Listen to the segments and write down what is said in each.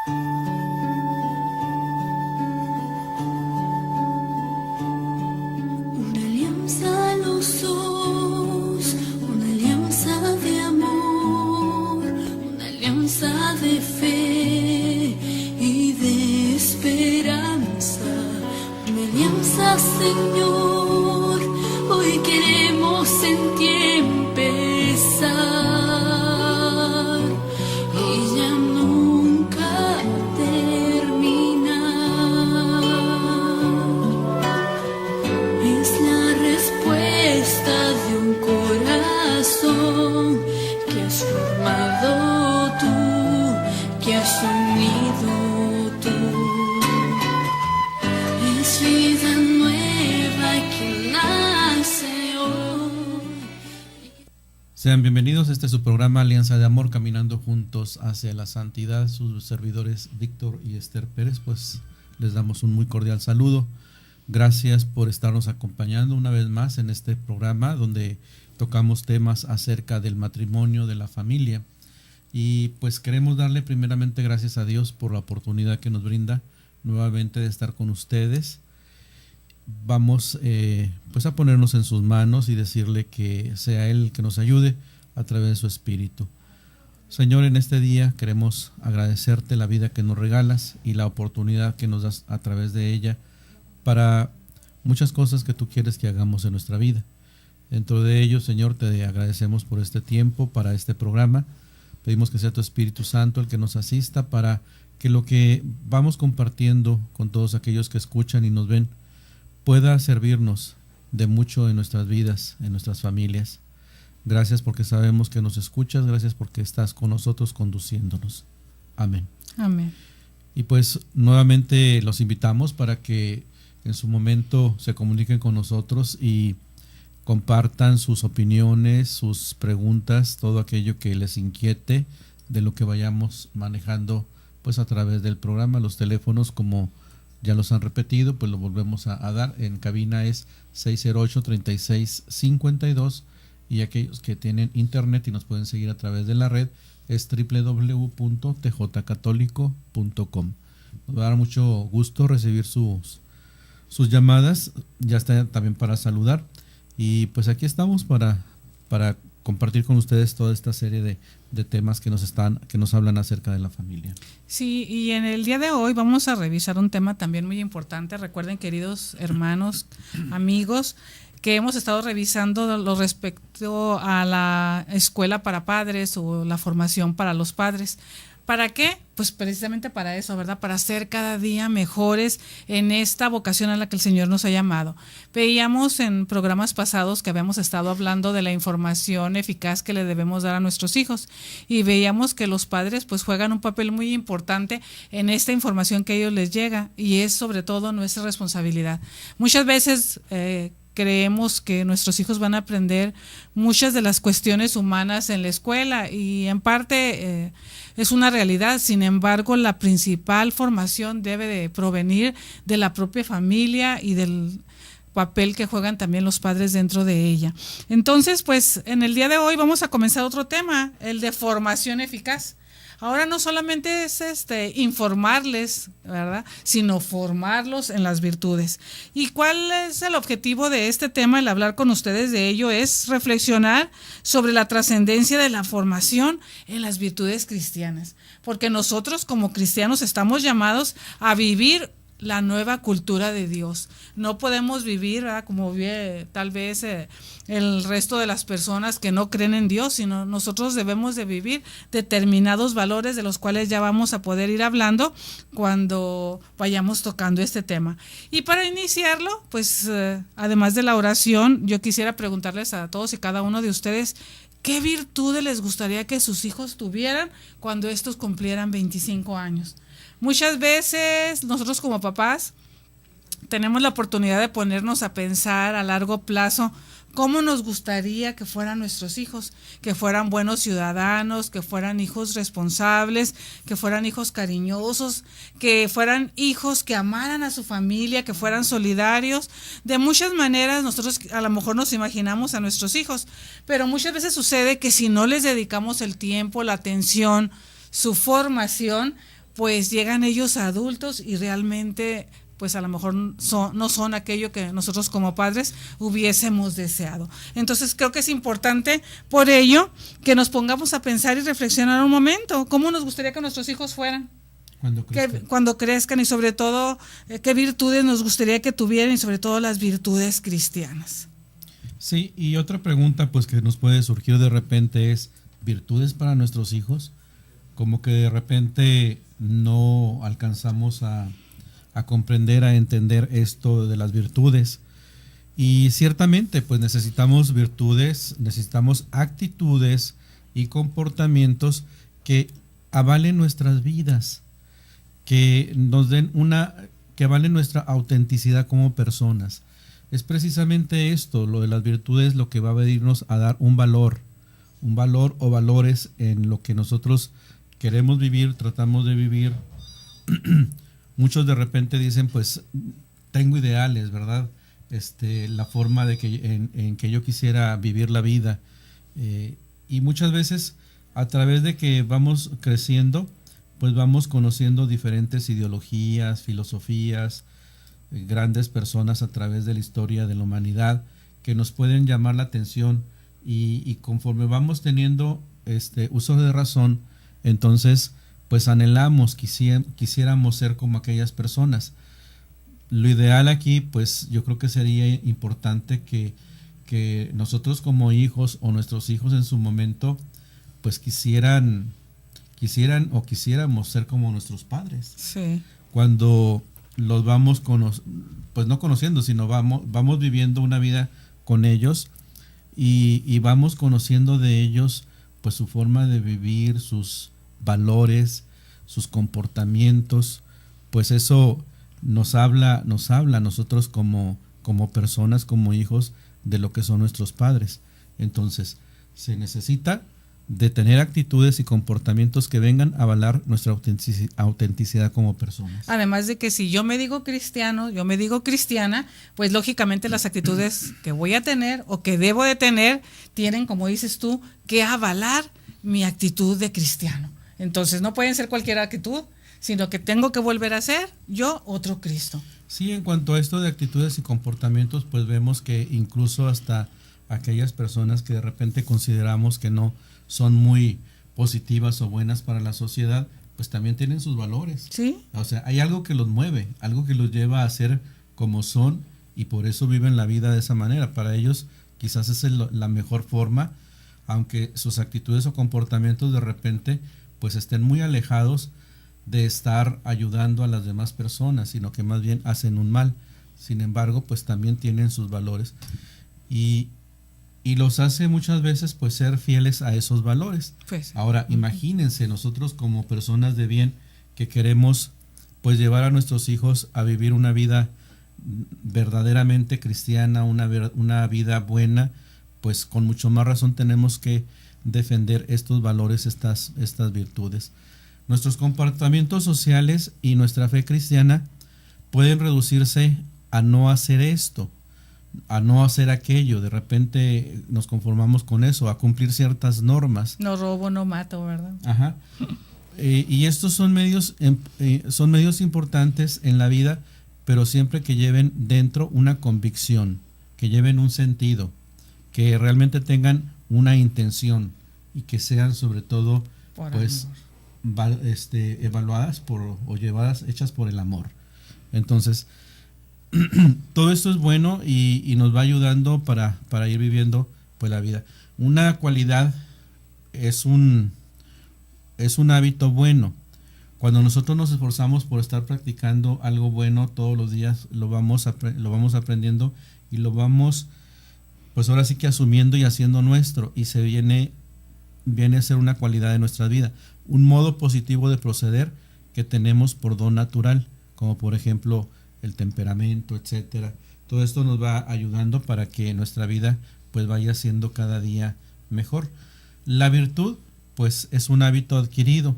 Una alianza a los dos, una alianza de amor, una alianza de fe y de esperanza. Una alianza, Señor, hoy queremos en ti empezar y ya nunca terminar. Es la respuesta de un corazón que has formado tú, que has unido tú. Es vida nueva que nace hoy. Sean bienvenidos, este es su programa Alianza de Amor, caminando juntos hacia la santidad. Sus servidores Víctor y Esther Pérez, pues les damos un muy cordial saludo. Gracias por estarnos acompañando una vez más en este programa donde tocamos temas acerca del matrimonio, de la familia. Y pues queremos darle primeramente gracias a Dios por la oportunidad que nos brinda nuevamente de estar con ustedes. Vamos pues a ponernos en sus manos y decirle que sea Él el que nos ayude a través de su Espíritu. Señor, en este día queremos agradecerte la vida que nos regalas y la oportunidad que nos das a través de ella para muchas cosas que tú quieres que hagamos en nuestra vida. Dentro de ello, Señor, te agradecemos por este tiempo, para este programa. Pedimos que sea tu Espíritu Santo el que nos asista para que lo que vamos compartiendo con todos aquellos que escuchan y nos ven pueda servirnos de mucho en nuestras vidas, en nuestras familias. Gracias porque sabemos que nos escuchas, gracias porque estás con nosotros conduciéndonos. Amén. Amén. Y pues nuevamente los invitamos para que en su momento se comuniquen con nosotros y compartan sus opiniones, sus preguntas, todo aquello que les inquiete de lo que vayamos manejando pues a través del programa. Los teléfonos, como ya los han repetido, pues lo volvemos a dar. En cabina es 608-3652 y aquellos que tienen internet y nos pueden seguir a través de la red es www.tjcatólico.com. Nos va a dar mucho gusto recibir sus llamadas. Ya está también para saludar. Y pues aquí estamos para compartir con ustedes toda esta serie de temas que nos hablan acerca de la familia. Sí, y en el día de hoy vamos a revisar un tema también muy importante. Recuerden, queridos hermanos, amigos, que hemos estado revisando lo respecto a la escuela para padres o la formación para los padres. ¿Para qué? Pues precisamente para eso, ¿verdad? Para ser cada día mejores en esta vocación a la que el Señor nos ha llamado. Veíamos en programas pasados que habíamos estado hablando de la información eficaz que le debemos dar a nuestros hijos y veíamos que los padres pues juegan un papel muy importante en esta información que a ellos les llega y es sobre todo nuestra responsabilidad. Muchas veces creemos que nuestros hijos van a aprender muchas de las cuestiones humanas en la escuela y en parte es una realidad. Sin embargo, la principal formación debe de provenir de la propia familia y del papel que juegan también los padres dentro de ella. Entonces, pues en el día de hoy vamos a comenzar otro tema, el de formación eficaz. Ahora no solamente es informarles, ¿verdad?, sino formarlos en las virtudes. ¿Y cuál es el objetivo de este tema? El hablar con ustedes de ello es reflexionar sobre la trascendencia de la formación en las virtudes cristianas. Porque nosotros como cristianos estamos llamados a vivir la nueva cultura de Dios. No podemos vivir, ¿verdad?, como vive tal vez el resto de las personas que no creen en Dios, sino nosotros debemos de vivir determinados valores de los cuales ya vamos a poder ir hablando cuando vayamos tocando este tema. Y para iniciarlo, pues además de la oración, yo quisiera preguntarles a todos y cada uno de ustedes ¿qué virtudes les gustaría que sus hijos tuvieran cuando estos cumplieran 25 años? Muchas veces nosotros como papás tenemos la oportunidad de ponernos a pensar a largo plazo cómo nos gustaría que fueran nuestros hijos, que fueran buenos ciudadanos, que fueran hijos responsables, que fueran hijos cariñosos, que fueran hijos que amaran a su familia, que fueran solidarios. De muchas maneras nosotros a lo mejor nos imaginamos a nuestros hijos, pero muchas veces sucede que si no les dedicamos el tiempo, la atención, su formación, pues llegan ellos a adultos y realmente pues a lo mejor no son aquello que nosotros como padres hubiésemos deseado. Entonces creo que es importante por ello que nos pongamos a pensar y reflexionar un momento, cómo nos gustaría que nuestros hijos fueran cuando crezcan y sobre todo qué virtudes nos gustaría que tuvieran y sobre todo las virtudes cristianas. Sí, y otra pregunta pues que nos puede surgir de repente es, ¿virtudes para nuestros hijos? Como que de repente no alcanzamos a comprender, a entender esto de las virtudes. Y ciertamente pues necesitamos virtudes, necesitamos actitudes y comportamientos que avalen nuestras vidas, que nos den que avalen nuestra autenticidad como personas. Es precisamente esto, lo de las virtudes, lo que va a venirnos a dar un valor o valores en lo que nosotros queremos vivir, tratamos de vivir. Muchos de repente dicen, pues, tengo ideales, ¿verdad? La forma de que en que yo quisiera vivir la vida. Y muchas veces, a través de que vamos creciendo, pues vamos conociendo diferentes ideologías, filosofías, grandes personas a través de la historia de la humanidad que nos pueden llamar la atención y conforme vamos teniendo uso de razón, entonces pues anhelamos, quisiéramos ser como aquellas personas. Lo ideal aquí, pues yo creo que sería importante que nosotros como hijos o nuestros hijos en su momento, pues quisieran o quisiéramos ser como nuestros padres. Sí. Cuando los vamos pues no conociendo, sino vamos viviendo una vida con ellos y vamos conociendo de ellos pues su forma de vivir, sus valores, sus comportamientos, pues eso nos habla a nosotros como personas, como hijos de lo que son nuestros padres. Entonces, se necesita de tener actitudes y comportamientos que vengan a avalar nuestra autenticidad como personas. Además de que si yo me digo cristiano, yo me digo cristiana, pues lógicamente las actitudes que voy a tener o que debo de tener tienen, como dices tú, que avalar mi actitud de cristiano. Entonces no pueden ser cualquier actitud, sino que tengo que volver a ser yo otro Cristo. Sí, en cuanto a esto de actitudes y comportamientos, pues vemos que incluso hasta aquellas personas que de repente consideramos que no son muy positivas o buenas para la sociedad, pues también tienen sus valores. Sí. O sea, hay algo que los mueve, algo que los lleva a ser como son y por eso viven la vida de esa manera. Para ellos quizás es la mejor forma, aunque sus actitudes o comportamientos de repente pues estén muy alejados de estar ayudando a las demás personas, sino que más bien hacen un mal. Sin embargo, pues también tienen sus valores y los hace muchas veces pues ser fieles a esos valores. Pues, ahora, imagínense nosotros como personas de bien que queremos pues llevar a nuestros hijos a vivir una vida verdaderamente cristiana, una vida buena, pues con mucho más razón tenemos que defender estos valores, estas virtudes. Nuestros comportamientos sociales y nuestra fe cristiana pueden reducirse a no hacer esto, a no hacer aquello. De repente nos conformamos con eso, a cumplir ciertas normas. No robo, no mato, ¿verdad? Ajá. Y estos son medios importantes en la vida, pero siempre que lleven dentro una convicción, que lleven un sentido, que realmente tengan una intención y que sean sobre todo pues evaluadas hechas por el amor. Entonces todo esto es bueno y nos va ayudando para ir viviendo pues la vida. Una cualidad es un hábito bueno. Cuando nosotros nos esforzamos por estar practicando algo bueno todos los días, lo vamos aprendiendo y lo vamos pues ahora sí que asumiendo y haciendo nuestro, y se viene a ser una cualidad de nuestra vida, un modo positivo de proceder que tenemos por don natural, como por ejemplo el temperamento, etcétera. Todo esto nos va ayudando para que nuestra vida pues vaya siendo cada día mejor. La virtud pues es un hábito adquirido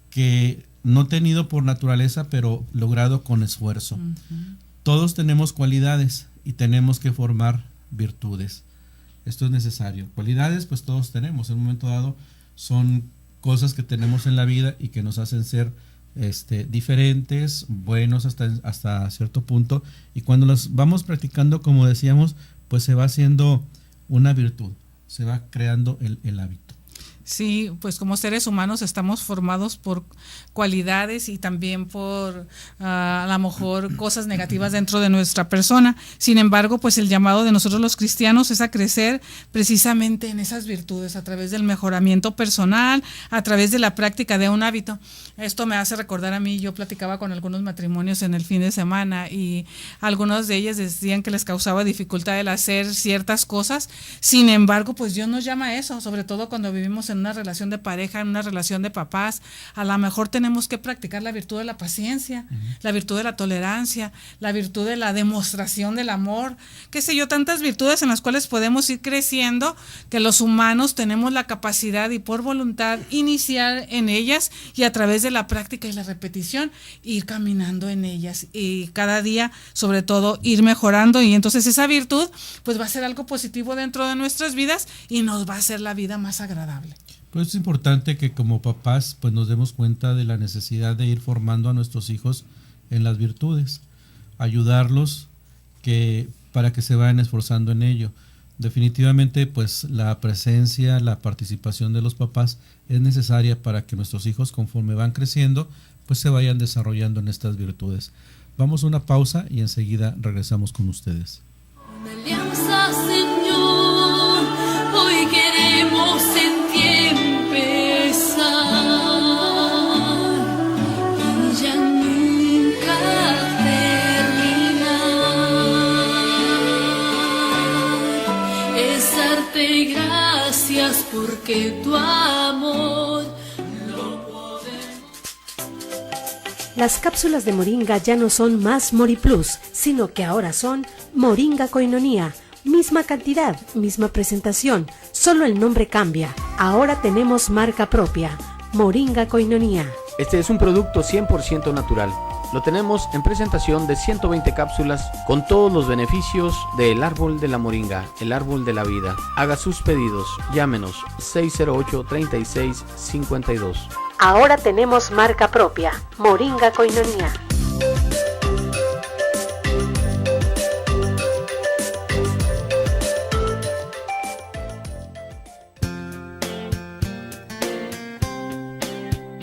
que no tenido por naturaleza, pero logrado con esfuerzo. Uh-huh. Todos tenemos cualidades y tenemos que formar virtudes. Esto es necesario. Cualidades pues todos tenemos. En un momento dado son cosas que tenemos en la vida y que nos hacen ser diferentes, buenos hasta cierto punto, y cuando los vamos practicando, como decíamos, pues se va haciendo una virtud, se va creando el hábito. Sí, pues como seres humanos estamos formados por cualidades y también por a lo mejor cosas negativas dentro de nuestra persona. Sin embargo, pues el llamado de nosotros los cristianos es a crecer precisamente en esas virtudes, a través del mejoramiento personal, a través de la práctica de un hábito. Esto me hace recordar a mí, yo platicaba con algunos matrimonios en el fin de semana y algunos de ellos decían que les causaba dificultad el hacer ciertas cosas. Sin embargo, pues Dios nos llama a eso, sobre todo cuando vivimos en una relación de pareja, en una relación de papás. A lo mejor tenemos que practicar la virtud de la paciencia, la virtud de la tolerancia, la virtud de la demostración del amor, qué sé yo, tantas virtudes en las cuales podemos ir creciendo, que los humanos tenemos la capacidad y por voluntad iniciar en ellas y a través de la práctica y la repetición ir caminando en ellas y cada día sobre todo ir mejorando, y entonces esa virtud pues va a ser algo positivo dentro de nuestras vidas y nos va a hacer la vida más agradable. Pues es importante que como papás pues nos demos cuenta de la necesidad de ir formando a nuestros hijos en las virtudes, ayudarlos para que se vayan esforzando en ello. Definitivamente pues la presencia, la participación de los papás es necesaria para que nuestros hijos, conforme van creciendo, pues se vayan desarrollando en estas virtudes. Vamos a una pausa y enseguida regresamos con ustedes. Una alianza, Señor, hoy queremos en ti empezar y ya nunca terminar. Es darte gracias porque tu amor lo podemos. Las cápsulas de Moringa ya no son más MoriPlus, sino que ahora son Moringa Koinonia. Misma cantidad, misma presentación, solo el nombre cambia. Ahora tenemos marca propia, Moringa Koinonia. Este es un producto 100% natural. Lo tenemos en presentación de 120 cápsulas con todos los beneficios del árbol de la moringa, el árbol de la vida. Haga sus pedidos, llámenos 608-3652. Ahora tenemos marca propia, Moringa Koinonia.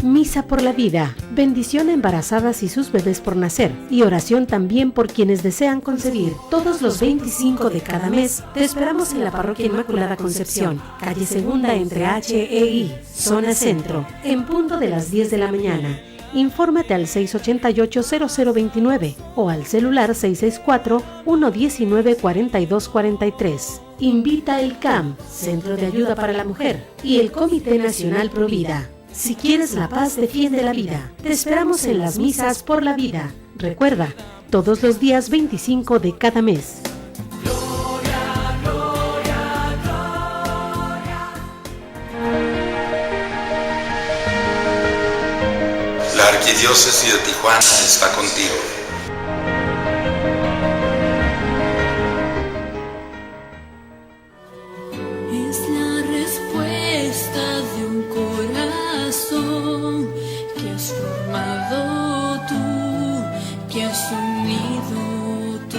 Misa por la vida, bendición a embarazadas y sus bebés por nacer, y oración también por quienes desean concebir. Todos los 25 de cada mes te esperamos en la Parroquia Inmaculada Concepción, calle Segunda entre H e I, zona centro, en punto de las 10 de la mañana. Infórmate al 688-0029 o al celular 664-119-4243. Invita el CAM, Centro de Ayuda para la Mujer, y el Comité Nacional Provida. Si quieres la paz, defiende la vida. Te esperamos en las misas por la vida. Recuerda, todos los días 25 de cada mes. Gloria, gloria, gloria. La Arquidiócesis de Tijuana está contigo. Es la respuesta de un corazón que has formado tú, que has unido tú.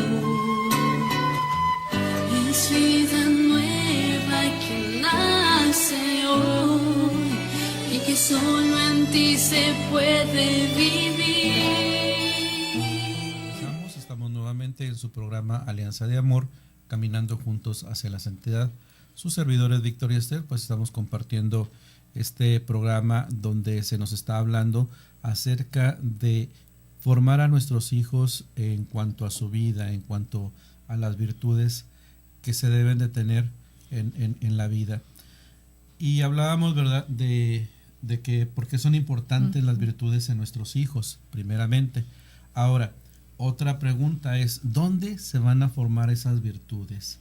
Es vida nueva que nace hoy y que solo en ti se puede vivir. Estamos nuevamente en su programa Alianza de Amor, caminando juntos hacia la santidad. Sus servidores Víctor y Esther, pues estamos compartiendo este programa donde se nos está hablando acerca de formar a nuestros hijos en cuanto a su vida, en cuanto a las virtudes que se deben de tener en la vida. Y hablábamos, ¿verdad?, de que por qué son importantes las virtudes en nuestros hijos, primeramente. Ahora, otra pregunta es, ¿dónde se van a formar esas virtudes?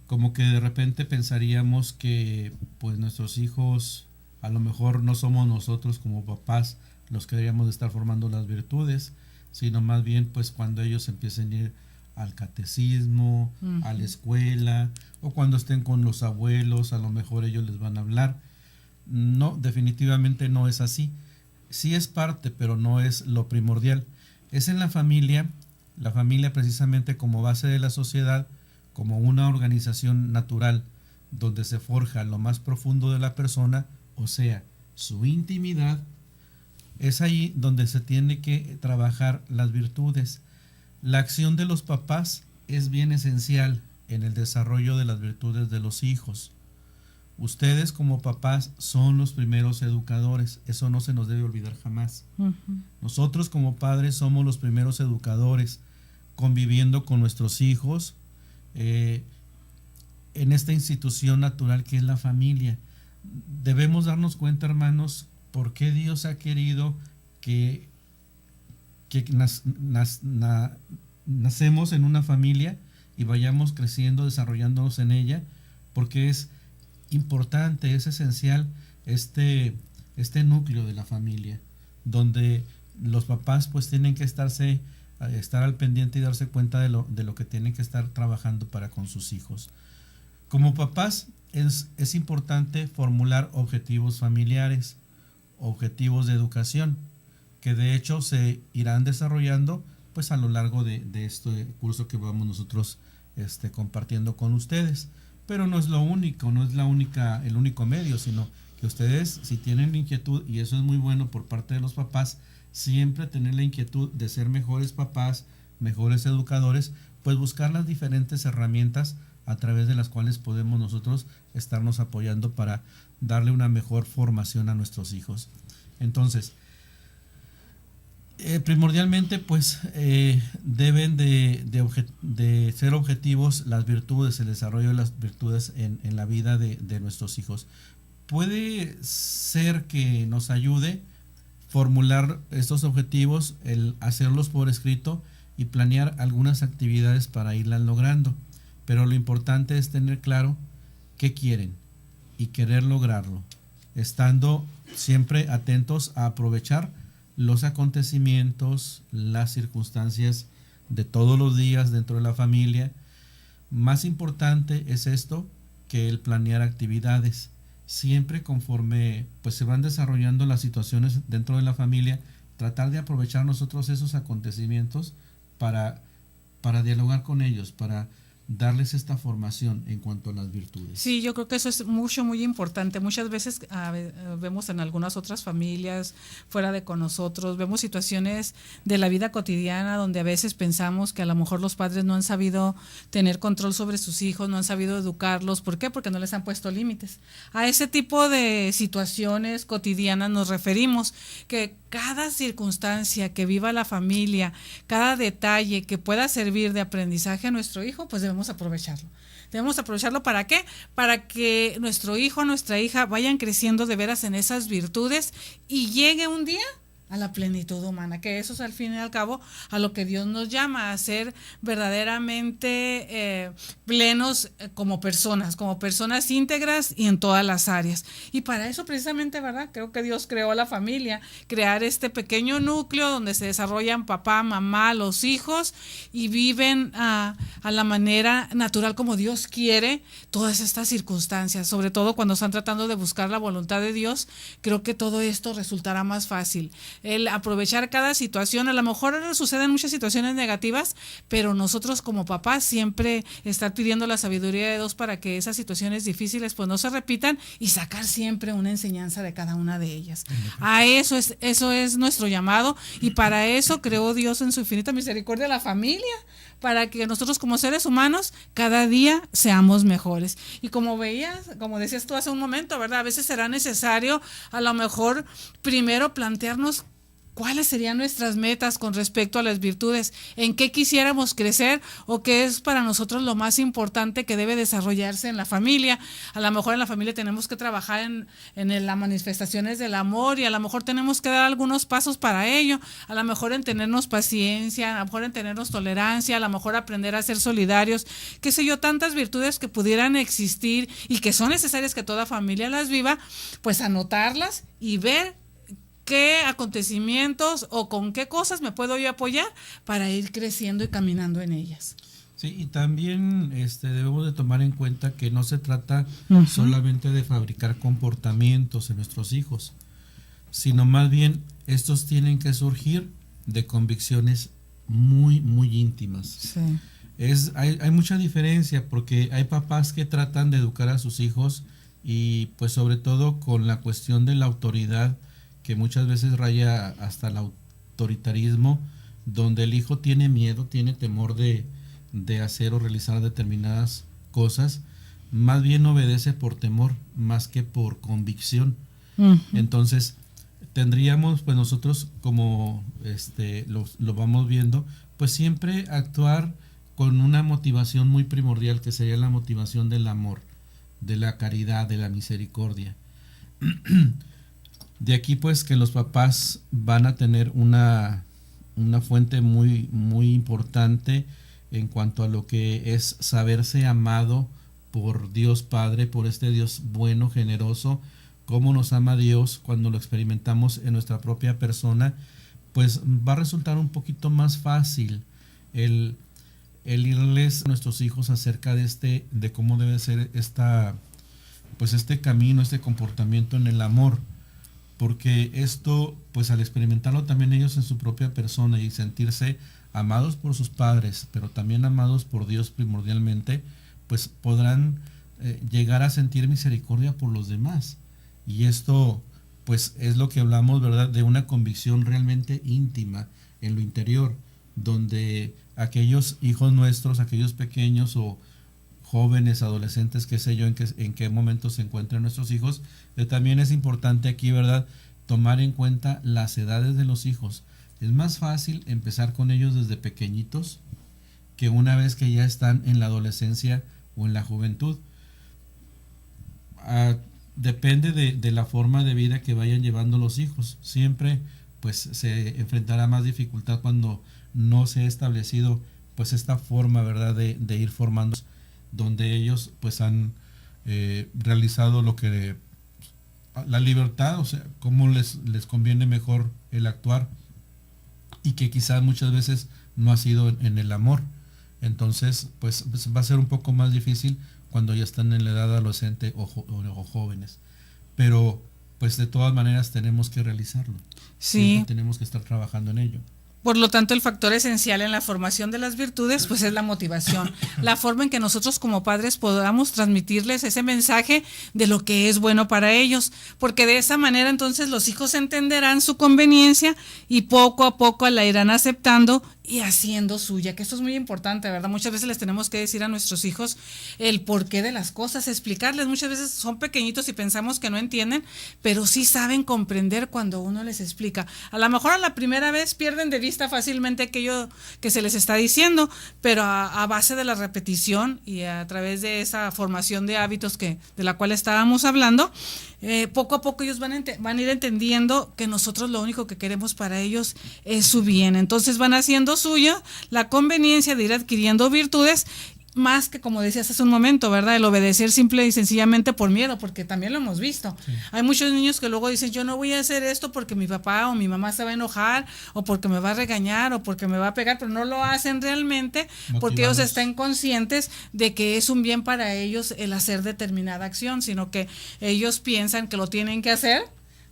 Como que de repente pensaríamos que pues nuestros hijos, a lo mejor no somos nosotros como papás los que deberíamos de estar formando las virtudes, sino más bien pues cuando ellos empiecen a ir al catecismo, a la escuela, o cuando estén con los abuelos, a lo mejor ellos les van a hablar. No, definitivamente no es así, sí es parte, pero no es lo primordial. Es en la familia precisamente como base de la sociedad, como una organización natural donde se forja lo más profundo de la persona, o sea, su intimidad. Es ahí donde se tiene que trabajar las virtudes. La acción de los papás es bien esencial en el desarrollo de las virtudes de los hijos. Ustedes como papás son los primeros educadores, eso no se nos debe olvidar jamás. Nosotros como padres somos los primeros educadores, conviviendo con nuestros hijos en esta institución natural que es la familia. Debemos darnos cuenta, hermanos, por qué Dios ha querido que nacemos en una familia y vayamos creciendo, desarrollándonos en ella, porque es importante, es esencial este núcleo de la familia, donde los papás pues tienen que estar al pendiente y darse cuenta de lo que tienen que estar trabajando para con sus hijos. Como papás es importante formular objetivos familiares, objetivos de educación, que de hecho se irán desarrollando pues a lo largo de este curso que vamos nosotros compartiendo con ustedes. Pero no es lo único, no es el único medio, sino que ustedes, si tienen la inquietud, y eso es muy bueno por parte de los papás, siempre tener la inquietud de ser mejores papás, mejores educadores, pues buscar las diferentes herramientas a través de las cuales podemos nosotros estarnos apoyando para darle una mejor formación a nuestros hijos. Entonces, primordialmente pues deben de ser objetivos las virtudes, el desarrollo de las virtudes en la vida de nuestros hijos. Puede ser que nos ayude formular estos objetivos, el hacerlos por escrito y planear algunas actividades para irlas logrando, pero lo importante es tener claro qué quieren y querer lograrlo, estando siempre atentos a aprovechar los acontecimientos, las circunstancias de todos los días dentro de la familia. Más importante es esto que el planear actividades. Siempre conforme pues se van desarrollando las situaciones dentro de la familia, tratar de aprovechar nosotros esos acontecimientos para dialogar con ellos, para darles esta formación en cuanto a las virtudes. Sí, yo creo que eso es muy importante. Muchas veces vemos en algunas otras familias fuera de con nosotros, vemos situaciones de la vida cotidiana donde a veces pensamos que a lo mejor los padres no han sabido tener control sobre sus hijos, no han sabido educarlos. ¿Por qué? Porque no les han puesto límites. A ese tipo de situaciones cotidianas nos referimos, que cada circunstancia que viva la familia, cada detalle que pueda servir de aprendizaje a nuestro hijo, pues debemos aprovecharlo. Debemos aprovecharlo ¿para qué? Para que nuestro hijo, nuestra hija vayan creciendo de veras en esas virtudes y llegue un día a la plenitud humana, que eso es al fin y al cabo a lo que Dios nos llama, a ser verdaderamente plenos como personas íntegras y en todas las áreas. Y para eso precisamente, ¿verdad? Creo que Dios creó la familia, crear este pequeño núcleo donde se desarrollan papá, mamá, los hijos y viven a la manera natural como Dios quiere todas estas circunstancias, sobre todo cuando están tratando de buscar la voluntad de Dios. Creo que todo esto resultará más fácil. El aprovechar cada situación, a lo mejor suceden muchas situaciones negativas, pero nosotros como papás siempre estar pidiendo la sabiduría de Dios para que esas situaciones difíciles pues no se repitan y sacar siempre una enseñanza de cada una de ellas. A eso es nuestro llamado, y para eso creó Dios en su infinita misericordia la familia, para que nosotros como seres humanos cada día seamos mejores. Y como decías tú hace un momento, ¿verdad? A veces será necesario a lo mejor primero plantearnos cuáles serían nuestras metas con respecto a las virtudes, en qué quisiéramos crecer o qué es para nosotros lo más importante que debe desarrollarse en la familia. A lo mejor en la familia tenemos que trabajar en las manifestaciones del amor, y a lo mejor tenemos que dar algunos pasos para ello, a lo mejor en tenernos paciencia, a lo mejor en tenernos tolerancia, a lo mejor aprender a ser solidarios, qué sé yo, tantas virtudes que pudieran existir y que son necesarias que toda familia las viva, pues anotarlas y ver qué acontecimientos o con qué cosas me puedo yo apoyar para ir creciendo y caminando en ellas. Sí, y también debemos de tomar en cuenta que no se trata solamente de fabricar comportamientos en nuestros hijos, sino más bien estos tienen que surgir de convicciones muy, muy íntimas. Sí. Hay mucha diferencia porque hay papás que tratan de educar a sus hijos y pues sobre todo con la cuestión de la autoridad, que muchas veces raya hasta el autoritarismo, donde el hijo tiene miedo, tiene temor de hacer o realizar determinadas cosas, más bien obedece por temor más que por convicción. Uh-huh. Entonces tendríamos pues nosotros, como lo vamos viendo, pues siempre actuar con una motivación muy primordial, que sería la motivación del amor, de la caridad, de la misericordia. De aquí pues que los papás van a tener una fuente muy, muy importante en cuanto a lo que es saberse amado por Dios Padre, por este Dios bueno, generoso. Cómo nos ama Dios cuando lo experimentamos en nuestra propia persona, pues va a resultar un poquito más fácil el irles a nuestros hijos acerca de cómo debe ser este camino, este comportamiento en el amor, porque esto, pues al experimentarlo también ellos en su propia persona y sentirse amados por sus padres, pero también amados por Dios primordialmente, pues podrán llegar a sentir misericordia por los demás. Y esto pues es lo que hablamos, ¿verdad?, de una convicción realmente íntima en lo interior, donde aquellos hijos nuestros, aquellos pequeños o jóvenes, adolescentes, qué sé yo, en qué momento se encuentran nuestros hijos, también es importante aquí, ¿verdad?, tomar en cuenta las edades de los hijos. Es más fácil empezar con ellos desde pequeñitos que una vez que ya están en la adolescencia o en la juventud. Depende de la forma de vida que vayan llevando los hijos. Siempre pues se enfrentará más dificultad cuando no se ha establecido pues esta forma, ¿verdad?, de ir formando, donde ellos pues han realizado lo que la libertad, o sea, cómo les conviene mejor el actuar, y que quizás muchas veces no ha sido en el amor. Entonces pues va a ser un poco más difícil cuando ya están en la edad adolescente o jóvenes, pero pues de todas maneras tenemos que realizarlo. Sí. Siempre tenemos que estar trabajando en ello. Por lo tanto, el factor esencial en la formación de las virtudes pues es la motivación, la forma en que nosotros como padres podamos transmitirles ese mensaje de lo que es bueno para ellos, porque de esa manera entonces los hijos entenderán su conveniencia y poco a poco la irán aceptando y haciendo suya, que esto es muy importante, ¿verdad? Muchas veces les tenemos que decir a nuestros hijos el porqué de las cosas, explicarles. Muchas veces son pequeñitos y pensamos que no entienden, pero sí saben comprender cuando uno les explica. A lo mejor a la primera vez pierden de vista fácilmente aquello que se les está diciendo, pero a base de la repetición y a través de esa formación de hábitos de la cual estábamos hablando, poco a poco ellos van a ir entendiendo que nosotros lo único que queremos para ellos es su bien. Entonces van haciendo suya la conveniencia de ir adquiriendo virtudes, más que, como decías hace un momento, ¿verdad?, el obedecer simple y sencillamente por miedo, porque también lo hemos visto. Sí. Hay muchos niños que luego dicen, yo no voy a hacer esto porque mi papá o mi mamá se va a enojar, o porque me va a regañar, o porque me va a pegar, pero no lo hacen realmente motivados, porque ellos están conscientes de que es un bien para ellos el hacer determinada acción, sino que ellos piensan que lo tienen que hacer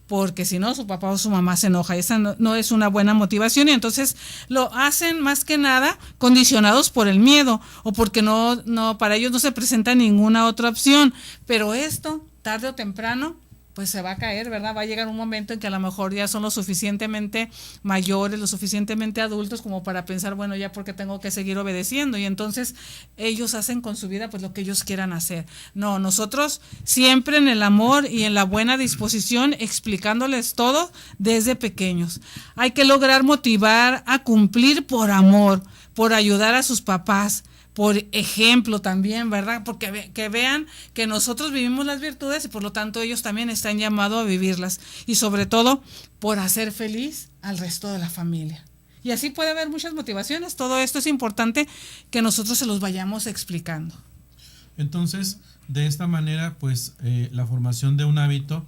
porque si no su papá o su mamá se enoja. Esa no es una buena motivación, y entonces lo hacen más que nada condicionados por el miedo o porque no para ellos no se presenta ninguna otra opción, pero esto tarde o temprano pues se va a caer, ¿verdad? Va a llegar un momento en que a lo mejor ya son lo suficientemente mayores, lo suficientemente adultos como para pensar, bueno, ya porque tengo que seguir obedeciendo, y entonces ellos hacen con su vida pues lo que ellos quieran hacer. No, nosotros siempre en el amor y en la buena disposición, explicándoles todo desde pequeños. Hay que lograr motivar a cumplir por amor, por ayudar a sus papás, por ejemplo también, ¿verdad? Porque que vean que nosotros vivimos las virtudes y por lo tanto ellos también están llamados a vivirlas, y sobre todo por hacer feliz al resto de la familia. Y así puede haber muchas motivaciones. Todo esto es importante que nosotros se los vayamos explicando. Entonces, de esta manera, pues la formación de un hábito,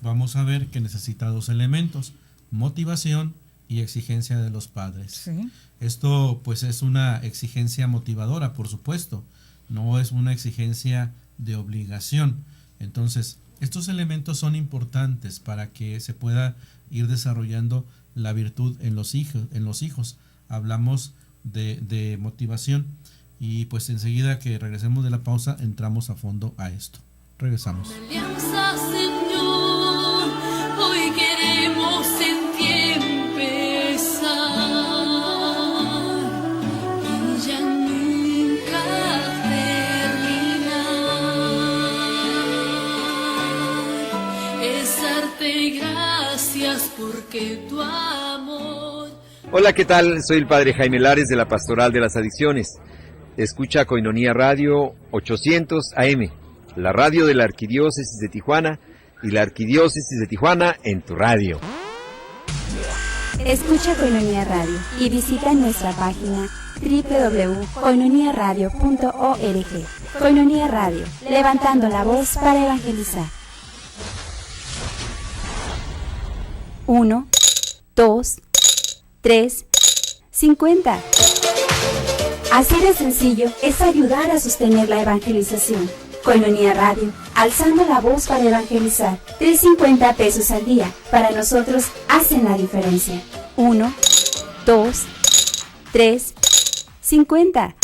vamos a ver que necesita dos elementos: motivación y exigencia de los padres. Sí. Esto pues es una exigencia motivadora, por supuesto, no es una exigencia de obligación. Entonces, Estos elementos son importantes para que se pueda ir desarrollando la virtud en los hijos. Hablamos de motivación y pues enseguida que regresemos de la pausa entramos a fondo a esto. Regresamos. Alianza, Señor, hoy queremos en ti empezar y ya nunca terminar. Es darte gracias porque tu amor. Hola, ¿qué tal? Soy el Padre Jaime Lares de la Pastoral de las Adicciones. Escucha Koinonia Radio 800 AM, la radio de la Arquidiócesis de Tijuana y la Arquidiócesis de Tijuana en tu radio. Escucha Koinonia Radio y visita nuestra página www.koinoniaradio.org. Koinonia Radio, levantando la voz para evangelizar. 1, 2, 3, 50. Así de sencillo es ayudar a sostener la evangelización. Koinonia Radio, alzando la voz para evangelizar. 3.50 pesos al día, para nosotros hacen la diferencia. 1, 2, 3, 50.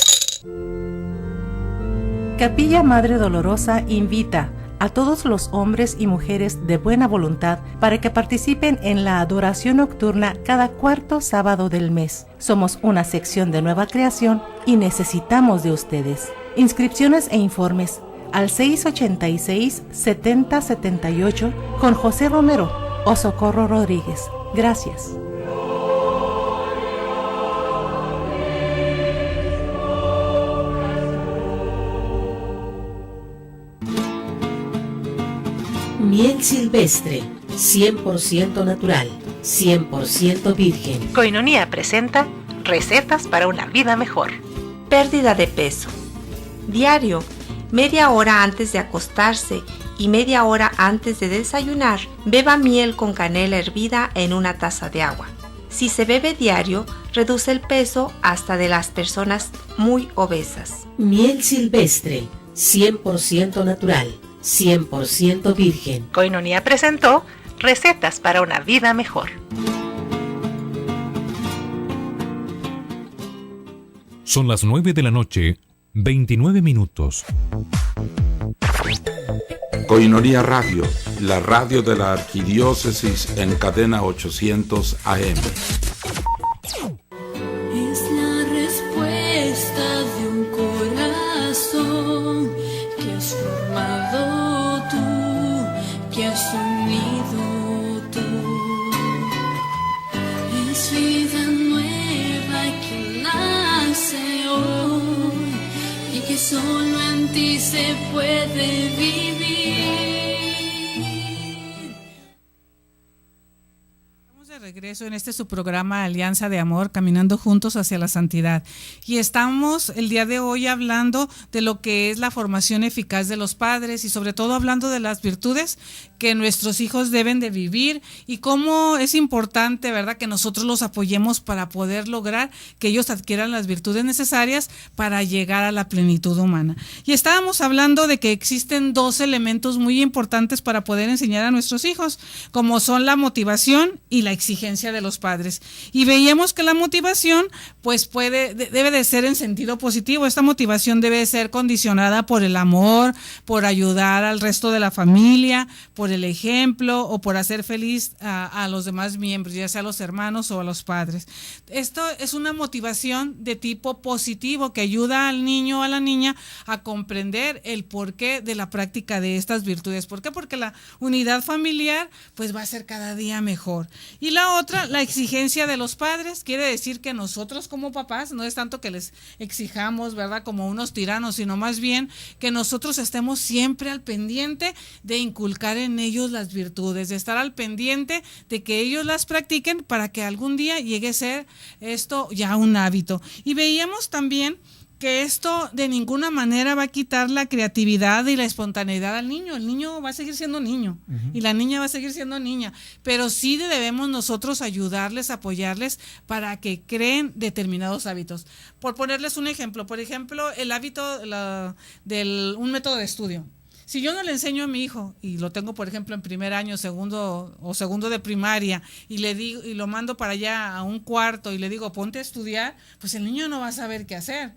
Capilla Madre Dolorosa invita a todos los hombres y mujeres de buena voluntad para que participen en la adoración nocturna cada cuarto sábado del mes. Somos una sección de nueva creación y necesitamos de ustedes. Inscripciones e informes al 686-7078 con José Romero o Socorro Rodríguez. Gracias. Miel silvestre, 100% natural, 100% virgen. Koinonia presenta recetas para una vida mejor. Pérdida de peso. Diario, media hora antes de acostarse y media hora antes de desayunar, beba miel con canela hervida en una taza de agua. Si se bebe diario, reduce el peso hasta de las personas muy obesas. Miel silvestre, 100% natural, 100% virgen. Koinonia presentó recetas para una vida mejor. Son las 9 de la noche, 29 minutos. Koinonia Radio, la radio de la Arquidiócesis en cadena 800 AM. Es la respuesta de un corazón que has formado tú, que has unido tú. Es vida nueva que nace hoy y que solo en ti se puede vivir. Regreso en su programa Alianza de Amor, caminando juntos hacia la santidad. Y estamos el día de hoy hablando de lo que es la formación eficaz de los padres y sobre todo hablando de las virtudes que nuestros hijos deben de vivir y cómo es importante, ¿verdad?, que nosotros los apoyemos para poder lograr que ellos adquieran las virtudes necesarias para llegar a la plenitud humana. Y estábamos hablando de que existen dos elementos muy importantes para poder enseñar a nuestros hijos, como son la motivación y la exigencia de los padres. Y veíamos que la motivación pues debe de ser en sentido positivo. Esta motivación debe ser condicionada por el amor, por ayudar al resto de la familia, por el ejemplo o por hacer feliz a los demás miembros, ya sea a los hermanos o a los padres. Esto es una motivación de tipo positivo que ayuda al niño o a la niña a comprender el porqué de la práctica de estas virtudes. ¿Por qué? Porque la unidad familiar pues va a ser cada día mejor. Y la otra, la exigencia de los padres, quiere decir que nosotros como papás, no es tanto que les exijamos, ¿verdad?, como unos tiranos, sino más bien que nosotros estemos siempre al pendiente de inculcar en ellos las virtudes, de estar al pendiente de que ellos las practiquen para que algún día llegue a ser esto ya un hábito. Y veíamos también que esto de ninguna manera va a quitar la creatividad y la espontaneidad al niño. El niño va a seguir siendo niño y la niña va a seguir siendo niña, pero sí debemos nosotros ayudarles, apoyarles para que creen determinados hábitos. Por ponerles un ejemplo, el hábito un método de estudio. Si yo no le enseño a mi hijo, y lo tengo, por ejemplo, en primer año, segundo de primaria, y le digo, y lo mando para allá a un cuarto y le digo, ponte a estudiar, pues el niño no va a saber qué hacer.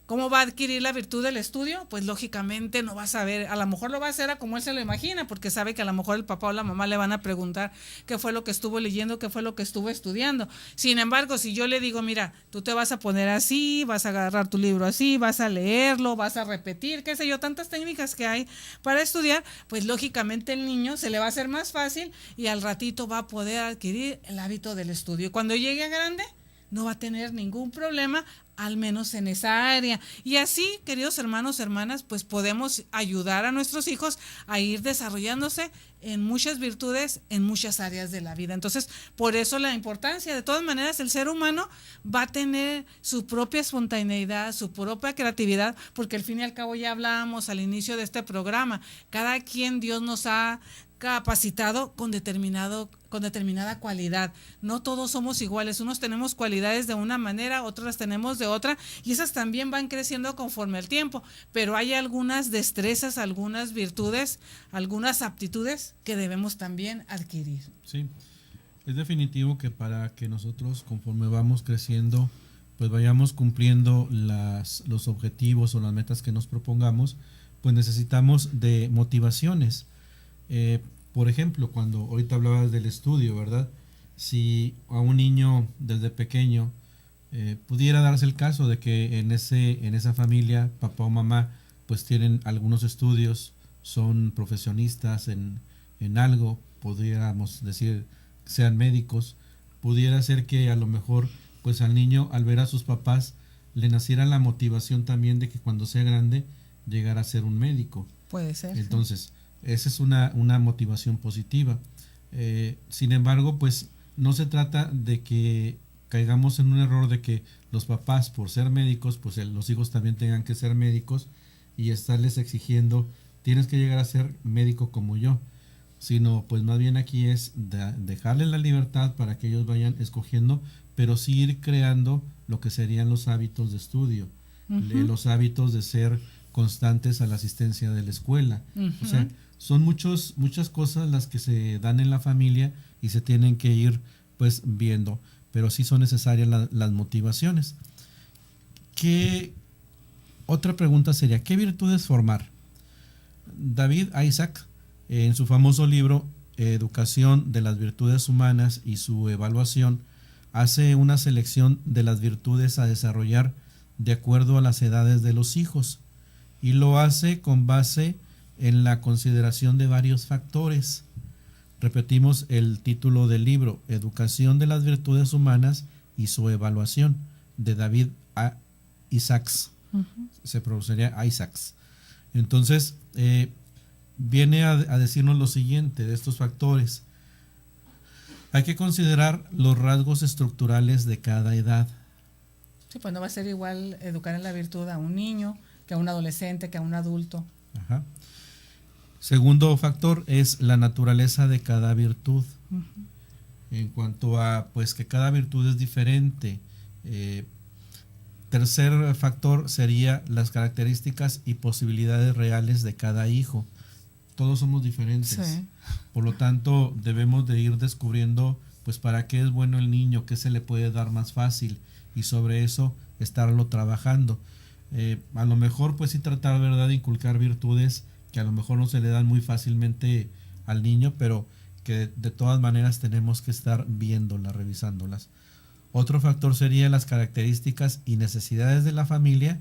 ¿Cómo va a adquirir la virtud del estudio? Pues lógicamente no va a saber, a lo mejor lo va a hacer a como él se lo imagina, porque sabe que a lo mejor el papá o la mamá le van a preguntar qué fue lo que estuvo leyendo, qué fue lo que estuvo estudiando. Sin embargo, si yo le digo, mira, tú te vas a poner así, vas a agarrar tu libro así, vas a leerlo, vas a repetir, qué sé yo, tantas técnicas que hay para estudiar, pues lógicamente el niño se le va a hacer más fácil y al ratito va a poder adquirir el hábito del estudio. Y cuando llegue a grande, no va a tener ningún problema, al menos en esa área. Y así, queridos hermanos, hermanas, pues podemos ayudar a nuestros hijos a ir desarrollándose en muchas virtudes, en muchas áreas de la vida. Entonces, por eso la importancia. De todas maneras, el ser humano va a tener su propia espontaneidad, su propia creatividad, porque al fin y al cabo ya hablábamos al inicio de este programa. Cada quien Dios nos ha capacitado con determinada cualidad. No todos somos iguales, unos tenemos cualidades de una manera, otros las tenemos de otra, y esas también van creciendo conforme el tiempo, pero hay algunas destrezas, algunas virtudes, algunas aptitudes que debemos también adquirir. Sí, es definitivo que para que nosotros, conforme vamos creciendo, pues vayamos cumpliendo los objetivos o las metas que nos propongamos, pues necesitamos de motivaciones. Por ejemplo, cuando ahorita hablabas del estudio, ¿verdad? Si a un niño desde pequeño pudiera darse el caso de que en esa familia, papá o mamá, pues tienen algunos estudios, son profesionistas en algo, podríamos decir, sean médicos, pudiera ser que a lo mejor, pues al niño, al ver a sus papás, le naciera la motivación también de que cuando sea grande, llegara a ser un médico. Puede ser. Entonces, sí. Esa es una motivación positiva. Sin embargo, pues no se trata de que caigamos en un error de que los papás, por ser médicos, pues los hijos también tengan que ser médicos y estarles exigiendo, tienes que llegar a ser médico como yo. Sino, pues más bien aquí es dejarles la libertad para que ellos vayan escogiendo, pero sí ir creando lo que serían los hábitos de estudio, los hábitos de ser constantes a la asistencia de la escuela. O sea, son muchas cosas las que se dan en la familia y se tienen que ir pues viendo, pero sí son necesarias las motivaciones. Otra pregunta sería, ¿qué virtudes formar? David Isaac, en su famoso libro Educación de las Virtudes Humanas y su evaluación, hace una selección de las virtudes a desarrollar de acuerdo a las edades de los hijos, y lo hace con base en la consideración de varios factores. Repetimos el título del libro, Educación de las Virtudes Humanas y su evaluación, de David Isaacs. Se pronunciaría Isaacs. Entonces, viene a decirnos lo siguiente de estos factores. Hay que considerar los rasgos estructurales de cada edad. Sí, pues no va a ser igual educar en la virtud a un niño que a un adolescente, que a un adulto. Ajá. Segundo factor es la naturaleza de cada virtud. En cuanto a pues que cada virtud es diferente. Tercer factor sería las características y posibilidades reales de cada hijo. Todos somos diferentes. Sí. Por lo tanto, debemos de ir descubriendo pues para qué es bueno el niño, qué se le puede dar más fácil, y sobre eso estarlo trabajando. A lo mejor pues sí tratar, ¿verdad?, de inculcar virtudes que a lo mejor no se le dan muy fácilmente al niño, pero que de todas maneras tenemos que estar viéndolas, revisándolas. Otro factor sería las características y necesidades de la familia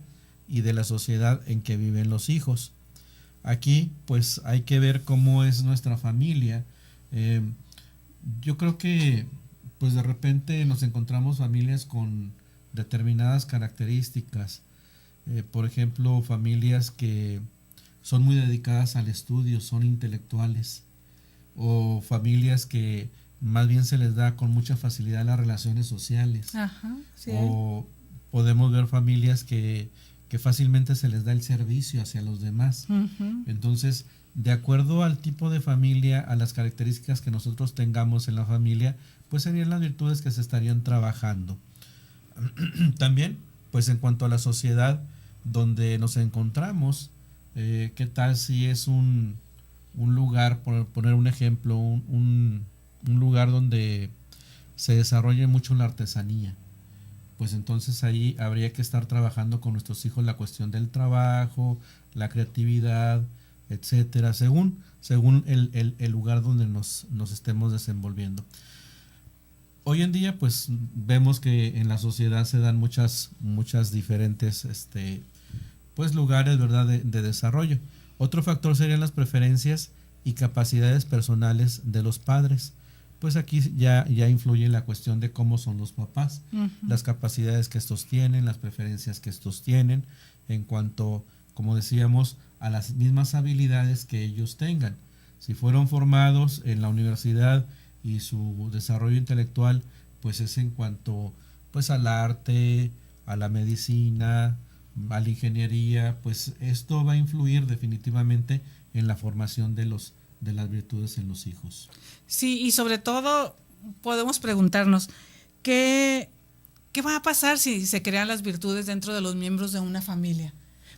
y de la sociedad en que viven los hijos. Aquí pues hay que ver cómo es nuestra familia. Yo creo que pues de repente nos encontramos familias con determinadas características. Por ejemplo, familias que son muy dedicadas al estudio, son intelectuales, o familias que más bien se les da con mucha facilidad las relaciones sociales. Sí. O podemos ver familias que fácilmente se les da el servicio hacia los demás. Entonces, de acuerdo al tipo de familia, a las características que nosotros tengamos en la familia, pues serían las virtudes que se estarían trabajando. También, pues en cuanto a la sociedad donde nos encontramos, ¿Qué tal si es un lugar, por poner un ejemplo, un lugar donde se desarrolle mucho la artesanía? Pues entonces ahí habría que estar trabajando con nuestros hijos la cuestión del trabajo, la creatividad, etcétera, según el lugar donde nos estemos desenvolviendo. Hoy en día pues vemos que en la sociedad se dan muchas diferentes pues lugares, ¿verdad?, de desarrollo. Otro factor serían las preferencias y capacidades personales de los padres. Pues aquí ya influye la cuestión de cómo son los papás, las capacidades que estos tienen, las preferencias que estos tienen, en cuanto, como decíamos, a las mismas habilidades que ellos tengan. Si fueron formados en la universidad y su desarrollo intelectual, pues es en cuanto pues al arte, a la medicina, a la ingeniería, pues esto va a influir definitivamente en la formación de las virtudes en los hijos. Sí, y sobre todo podemos preguntarnos, ¿qué va a pasar si se crean las virtudes dentro de los miembros de una familia?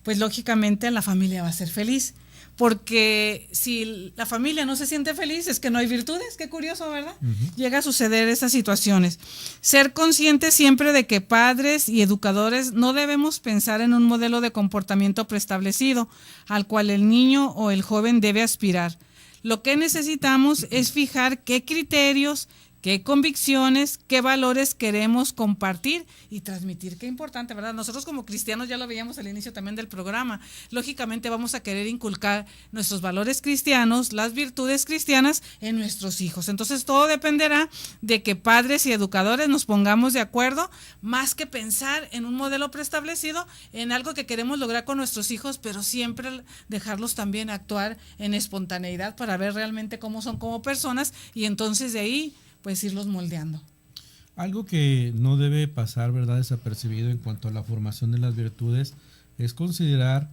Pues lógicamente la familia va a ser feliz, porque si la familia no se siente feliz es que no hay virtudes. Qué curioso, ¿verdad? Llega a suceder estas situaciones. Ser conscientes siempre de que padres y educadores no debemos pensar en un modelo de comportamiento preestablecido al cual el niño o el joven debe aspirar. Lo que necesitamos es fijar qué criterios, qué convicciones, qué valores queremos compartir y transmitir. Qué importante, ¿verdad? Nosotros como cristianos, ya lo veíamos al inicio también del programa, lógicamente vamos a querer inculcar nuestros valores cristianos, las virtudes cristianas en nuestros hijos. Entonces todo dependerá de que padres y educadores nos pongamos de acuerdo, más que pensar en un modelo preestablecido, en algo que queremos lograr con nuestros hijos, pero siempre dejarlos también actuar en espontaneidad para ver realmente cómo son como personas y entonces de ahí pues irlos moldeando. Algo que no debe pasar, ¿verdad?, desapercibido en cuanto a la formación de las virtudes es considerar,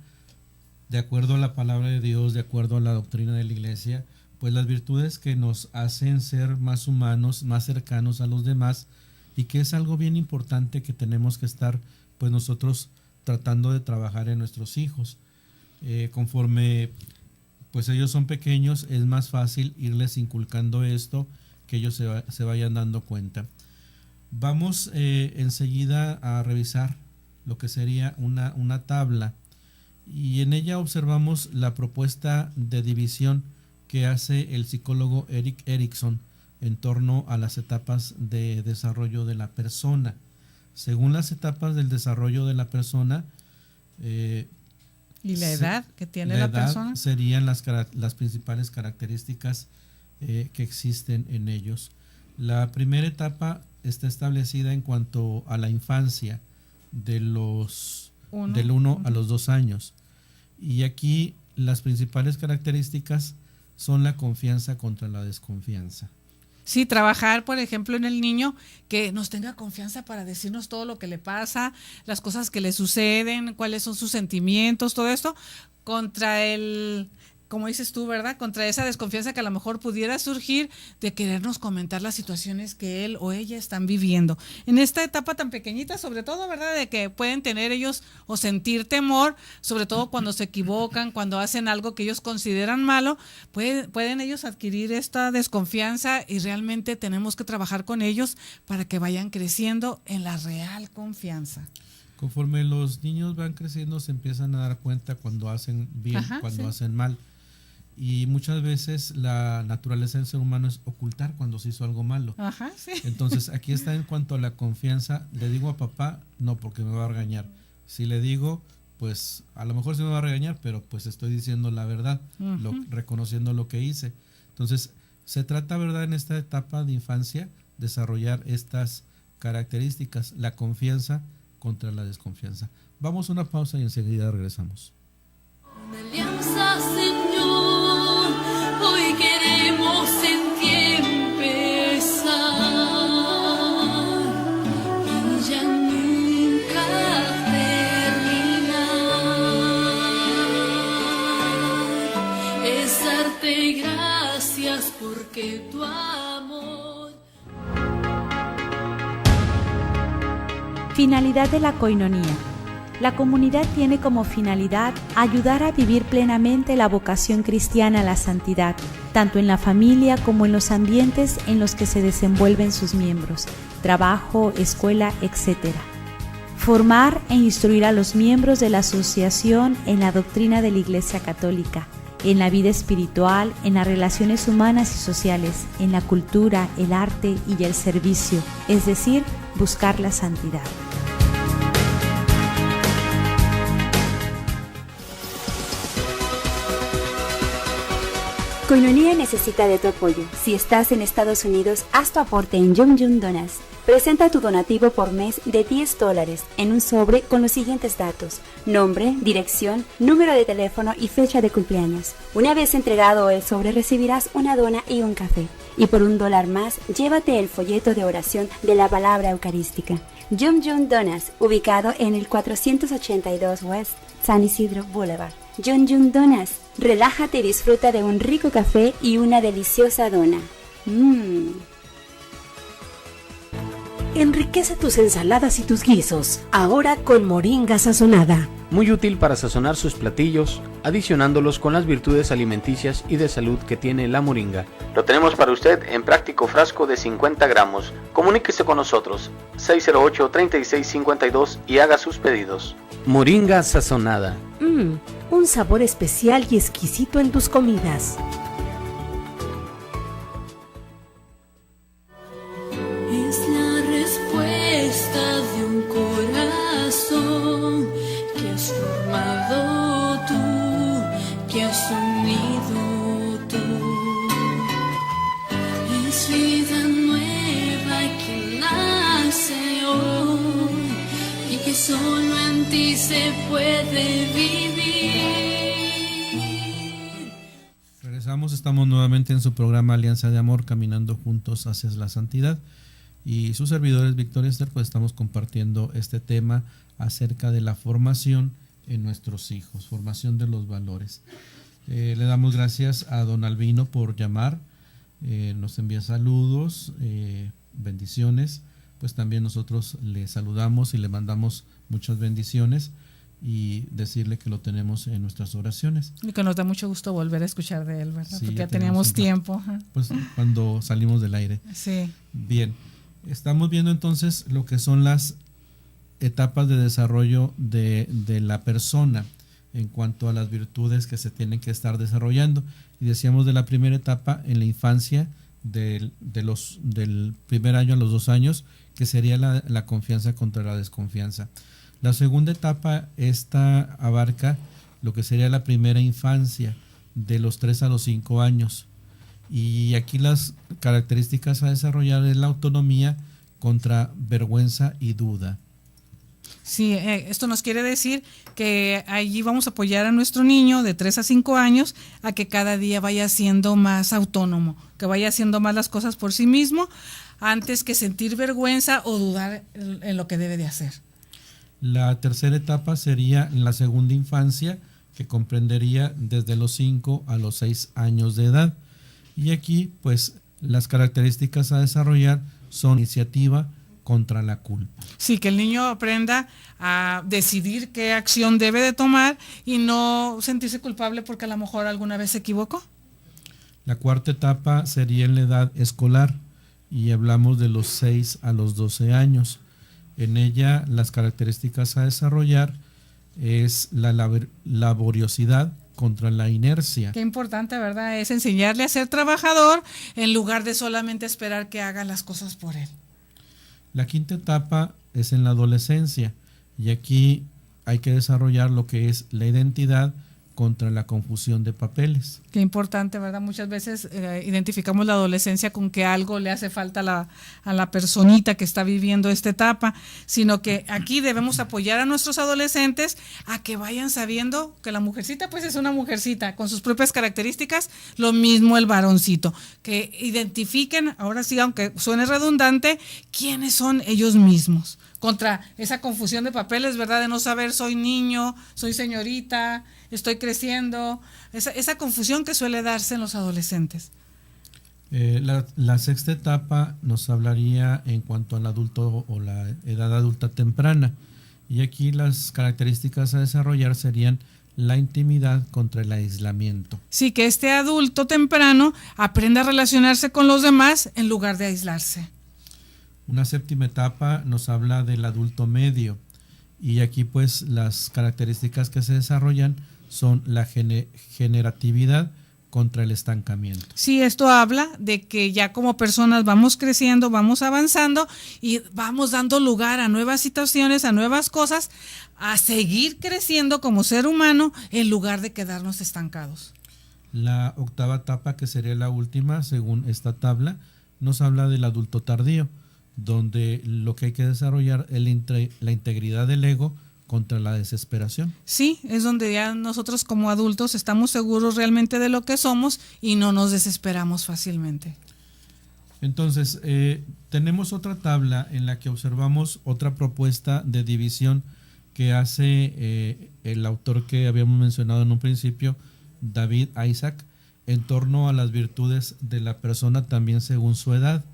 de acuerdo a la palabra de Dios, de acuerdo a la doctrina de la Iglesia, pues las virtudes que nos hacen ser más humanos, más cercanos a los demás, y que es algo bien importante que tenemos que estar pues nosotros tratando de trabajar en nuestros hijos. Conforme pues ellos son pequeños, es más fácil irles inculcando esto, que ellos se vayan dando cuenta. Vamos enseguida a revisar lo que sería una tabla, y en ella observamos la propuesta de división que hace el psicólogo Erik Erikson en torno a las etapas de desarrollo de la persona. Según las etapas del desarrollo de la persona, y la edad que tiene la persona, serían las principales características que existen en ellos. La primera etapa está establecida en cuanto a la infancia, del 1 a los 2 años, y aquí las principales características son la confianza contra la desconfianza. Sí, trabajar, por ejemplo, en el niño, que nos tenga confianza para decirnos todo lo que le pasa, las cosas que le suceden, cuáles son sus sentimientos, todo esto, contra como dices tú, ¿verdad?, contra esa desconfianza que a lo mejor pudiera surgir de querernos comentar las situaciones que él o ella están viviendo. En esta etapa tan pequeñita, sobre todo, ¿verdad?, de que pueden tener ellos o sentir temor, sobre todo cuando se equivocan, cuando hacen algo que ellos consideran malo, pueden ellos adquirir esta desconfianza, y realmente tenemos que trabajar con ellos para que vayan creciendo en la real confianza. Conforme los niños van creciendo, se empiezan a dar cuenta cuando hacen bien, cuando hacen mal. Y muchas veces la naturaleza del ser humano es ocultar cuando se hizo algo malo. Entonces aquí está en cuanto a la confianza. Le digo a papá, no, porque me va a regañar. Si le digo, pues a lo mejor se me va a regañar, pero pues estoy diciendo la verdad, reconociendo lo que hice. Entonces se trata, ¿verdad?, en esta etapa de infancia, desarrollar estas características, la confianza contra la desconfianza. Vamos a una pausa y enseguida regresamos. Alianza, Señor, hoy queremos en ti empezar y ya nunca terminar. Es darte gracias porque tu amor. Finalidad de la coinonía: La comunidad tiene como finalidad ayudar a vivir plenamente la vocación cristiana a la santidad, tanto en la familia como en los ambientes en los que se desenvuelven sus miembros, trabajo, escuela, etc. Formar e instruir a los miembros de la asociación en la doctrina de la Iglesia Católica, en la vida espiritual, en las relaciones humanas y sociales, en la cultura, el arte y el servicio, es decir, buscar la santidad. Koinonia necesita de tu apoyo. Si estás en Estados Unidos, haz tu aporte en Yum Yum Donas. Presenta tu donativo por mes de $10 en un sobre con los siguientes datos: nombre, dirección, número de teléfono y fecha de cumpleaños. Una vez entregado el sobre, recibirás una dona y un café. Y por $1 más, llévate el folleto de oración de la palabra eucarística. Yum Yum Donas, ubicado en el 482 West San Isidro Boulevard. Yum Yum Donas, relájate y disfruta de un rico café y una deliciosa dona. Enriquece tus ensaladas y tus guisos, ahora con moringa sazonada. Muy útil para sazonar sus platillos, adicionándolos con las virtudes alimenticias y de salud que tiene la moringa. Lo tenemos para usted en práctico frasco de 50 gramos. Comuníquese con nosotros, 608-3652 y haga sus pedidos. Moringa sazonada. Un sabor especial y exquisito en tus comidas. Es la respuesta de un corazón que has formado tú, que has unido tú. Es vida nueva que nace hoy y que solo en ti se puede vivir. Estamos nuevamente en su programa Alianza de Amor, caminando juntos hacia la santidad, y sus servidores Víctor y Esther, pues estamos compartiendo este tema acerca de la formación en nuestros hijos, formación de los valores. Le damos gracias a don Albino por llamar, nos envía saludos, bendiciones, pues también nosotros le saludamos y le mandamos muchas bendiciones y decirle que lo tenemos en nuestras oraciones. Y que nos da mucho gusto volver a escuchar de él, ¿verdad? Sí, porque ya teníamos tiempo. Pues cuando salimos del aire. Sí. Bien, estamos viendo entonces lo que son las etapas de desarrollo de la persona en cuanto a las virtudes que se tienen que estar desarrollando. Y decíamos de la primera etapa en la infancia, del primer año a los 2 años, que sería la confianza contra la desconfianza. La segunda etapa, esta abarca lo que sería la primera infancia, de los 3 a los 5 años. Y aquí las características a desarrollar es la autonomía contra vergüenza y duda. Sí, esto nos quiere decir que allí vamos a apoyar a nuestro niño de 3 a 5 años a que cada día vaya siendo más autónomo, que vaya haciendo más las cosas por sí mismo, antes que sentir vergüenza o dudar en lo que debe de hacer. La tercera etapa sería la segunda infancia, que comprendería desde los 5 a los 6 años de edad. Y aquí, pues, las características a desarrollar son iniciativa contra la culpa. Sí, que el niño aprenda a decidir qué acción debe de tomar y no sentirse culpable porque a lo mejor alguna vez se equivocó. La cuarta etapa sería en la edad escolar y hablamos de los 6 a los 12 años. En ella las características a desarrollar es la laboriosidad contra la inercia. Qué importante, ¿verdad? Es enseñarle a ser trabajador en lugar de solamente esperar que haga las cosas por él. La quinta etapa es en la adolescencia y aquí hay que desarrollar lo que es la identidad contra la confusión de papeles. Qué importante, ¿verdad? Muchas veces identificamos la adolescencia con que algo le hace falta a la personita que está viviendo esta etapa, sino que aquí debemos apoyar a nuestros adolescentes a que vayan sabiendo que la mujercita pues es una mujercita con sus propias características, lo mismo el varoncito, que identifiquen, ahora sí, aunque suene redundante, quiénes son ellos mismos, contra esa confusión de papeles, ¿verdad? De no saber, soy niño, soy señorita, estoy creciendo, esa confusión que suele darse en los adolescentes. La sexta etapa nos hablaría en cuanto al adulto o la edad adulta temprana, Y aquí las características a desarrollar serían la intimidad contra el aislamiento. Sí, que este adulto temprano aprenda a relacionarse con los demás en lugar de aislarse. Una séptima etapa nos habla del adulto medio, y aquí pues las características que se desarrollan son la generatividad contra el estancamiento. Sí, esto habla de que ya como personas vamos creciendo, vamos avanzando y vamos dando lugar a nuevas situaciones, a nuevas cosas, a seguir creciendo como ser humano en lugar de quedarnos estancados. La octava etapa, que sería la última según esta tabla, nos habla del adulto tardío, donde lo que hay que desarrollar es la integridad del ego contra la desesperación. Sí, es donde ya nosotros como adultos estamos seguros realmente de lo que somos y no nos desesperamos fácilmente. Entonces, tenemos otra tabla en la que observamos otra propuesta de división que hace el autor que habíamos mencionado en un principio, David Isaac, en torno a las virtudes de la persona también según su edad.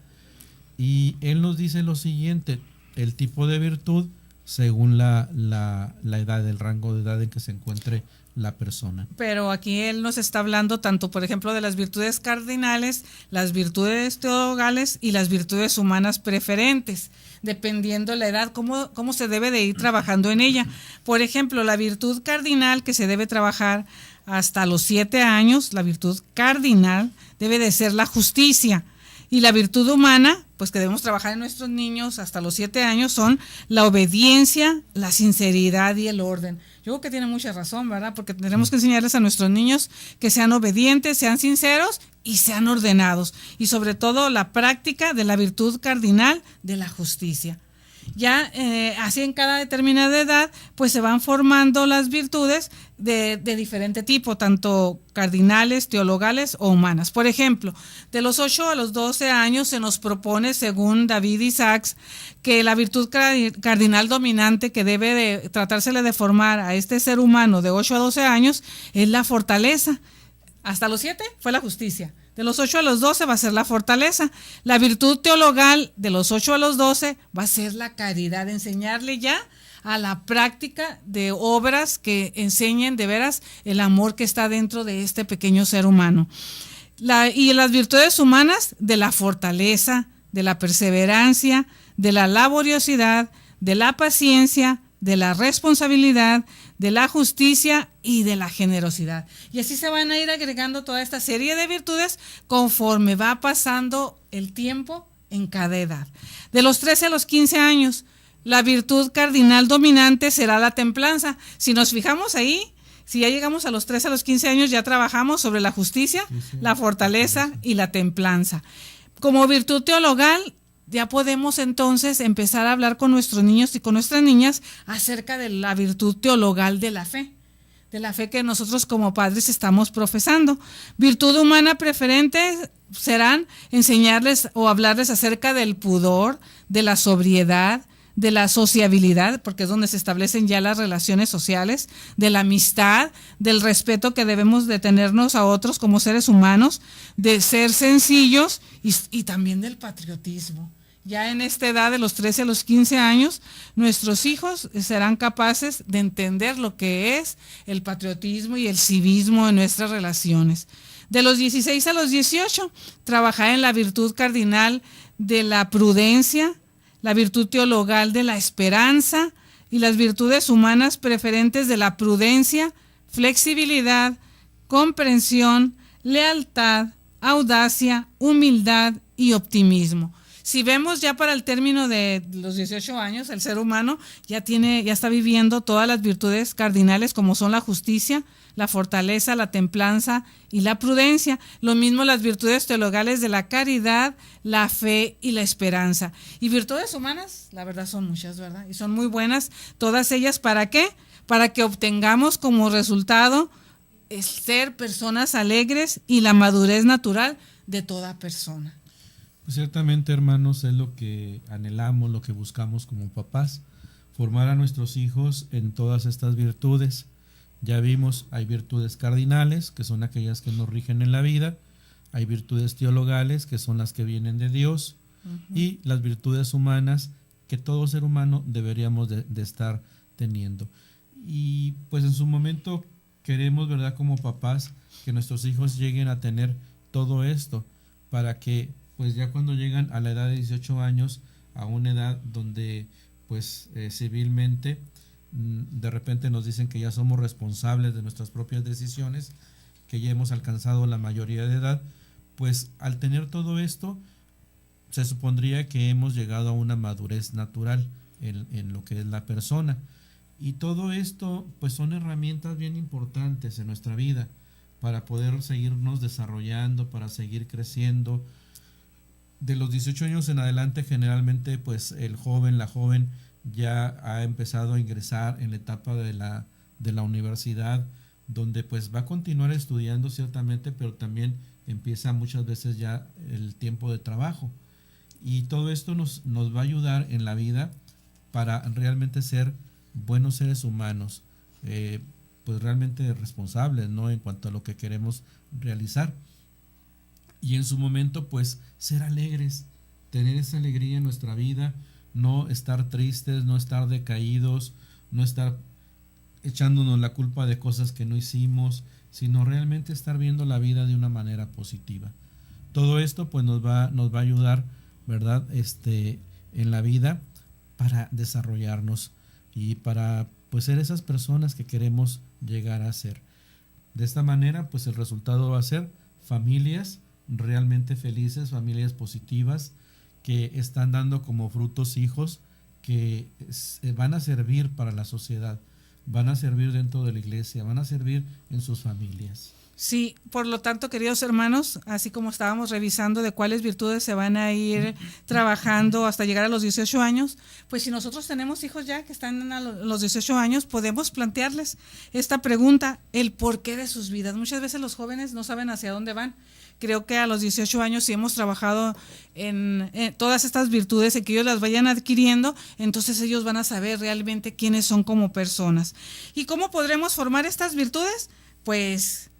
Y él nos dice lo siguiente: el tipo de virtud según la edad, el rango de edad en que se encuentre la persona. Pero aquí él nos está hablando tanto, por ejemplo, de las virtudes cardinales, las virtudes teologales y las virtudes humanas preferentes, dependiendo la edad, cómo se debe de ir trabajando en ella. Por ejemplo, la virtud cardinal, que se debe trabajar hasta los 7 años, la virtud cardinal debe de ser la justicia. Y la virtud humana, pues que debemos trabajar en nuestros niños hasta los 7 años, son la obediencia, la sinceridad y el orden. Yo creo que tiene mucha razón, ¿verdad? Porque tenemos que enseñarles a nuestros niños que sean obedientes, sean sinceros y sean ordenados. Y sobre todo la práctica de la virtud cardinal de la justicia. Ya así en cada determinada edad, pues se van formando las virtudes de diferente tipo, tanto cardinales, teologales o humanas. Por ejemplo, de los 8 a los 12 años se nos propone, según David Isaacs, que la virtud cardinal dominante que debe de tratársele de formar a este ser humano de 8 a 12 años es la fortaleza. Hasta los 7 fue la justicia. De los 8 a los 12 va a ser la fortaleza. La virtud teologal de los 8 a los 12 va a ser la caridad, enseñarle ya a la práctica de obras que enseñen de veras el amor que está dentro de este pequeño ser humano. Y las virtudes humanas de la fortaleza, de la perseverancia, de la laboriosidad, de la paciencia, de la responsabilidad, de la justicia y de la generosidad. Y así se van a ir agregando toda esta serie de virtudes conforme va pasando el tiempo en cada edad. De los 13 a los 15 años, la virtud cardinal dominante será la templanza. Si nos fijamos ahí, si ya llegamos a los 13 a los 15 años, ya trabajamos sobre la justicia, la fortaleza y la templanza. Como virtud teologal, ya podemos entonces empezar a hablar con nuestros niños y con nuestras niñas acerca de la virtud teologal de la fe que nosotros como padres estamos profesando. Virtud humana preferente serán enseñarles o hablarles acerca del pudor, de la sobriedad, de la sociabilidad, porque es donde se establecen ya las relaciones sociales, de la amistad, del respeto que debemos de tenernos a otros como seres humanos, de ser sencillos y también del patriotismo. Ya en esta edad de los 13 a los 15 años, nuestros hijos serán capaces de entender lo que es el patriotismo y el civismo en nuestras relaciones. De los 16 a los 18, trabajar en la virtud cardinal de la prudencia, la virtud teologal de la esperanza y las virtudes humanas preferentes de la prudencia, flexibilidad, comprensión, lealtad, audacia, humildad y optimismo. Si vemos ya para el término de los 18 años, el ser humano ya está viviendo todas las virtudes cardinales como son la justicia, la fortaleza, la templanza y la prudencia. Lo mismo las virtudes teologales de la caridad, la fe y la esperanza. Y virtudes humanas, la verdad son muchas, ¿verdad? Y son muy buenas todas ellas. ¿Para qué? Para que obtengamos como resultado el ser personas alegres y la madurez natural de toda persona. Pues ciertamente, hermanos, es lo que anhelamos, lo que buscamos como papás, formar a nuestros hijos en todas estas virtudes. Ya vimos, hay virtudes cardinales, que son aquellas que nos rigen en la vida, hay virtudes teologales, que son las que vienen de Dios, y las virtudes humanas, que todo ser humano deberíamos de estar teniendo. Y pues en su momento queremos, ¿verdad?, como papás, que nuestros hijos lleguen a tener todo esto, para que pues ya cuando llegan a la edad de 18 años, a una edad donde pues civilmente de repente nos dicen que ya somos responsables de nuestras propias decisiones, que ya hemos alcanzado la mayoría de edad, pues al tener todo esto se supondría que hemos llegado a una madurez natural en lo que es la persona. Y todo esto pues son herramientas bien importantes en nuestra vida para poder seguirnos desarrollando, para seguir creciendo. De los 18 años en adelante generalmente pues el joven, la joven ya ha empezado a ingresar en la etapa de la universidad, donde pues va a continuar estudiando ciertamente, pero también empieza muchas veces ya el tiempo de trabajo. Y todo esto nos va a ayudar en la vida para realmente ser buenos seres humanos, pues realmente responsables, ¿no?, en cuanto a lo que queremos realizar. Y en su momento pues ser alegres, tener esa alegría en nuestra vida, no estar tristes, no estar decaídos, no estar echándonos la culpa de cosas que no hicimos, sino realmente estar viendo la vida de una manera positiva. Todo esto pues nos va a ayudar, ¿verdad?, en la vida para desarrollarnos y para pues ser esas personas que queremos llegar a ser. De esta manera pues el resultado va a ser familias realmente felices, familias positivas, que están dando como frutos hijos que van a servir para la sociedad, van a servir dentro de la iglesia, van a servir en sus familias. Sí, por lo tanto, queridos hermanos, así como estábamos revisando de cuáles virtudes se van a ir trabajando hasta llegar a los 18 años, pues si nosotros tenemos hijos ya que están a los 18 años, podemos plantearles esta pregunta, el porqué de sus vidas. Muchas veces los jóvenes no saben hacia dónde van. Creo que a los 18 años, si hemos trabajado en todas estas virtudes y que ellos las vayan adquiriendo, entonces ellos van a saber realmente quiénes son como personas. ¿Y cómo podremos formar estas virtudes? Pues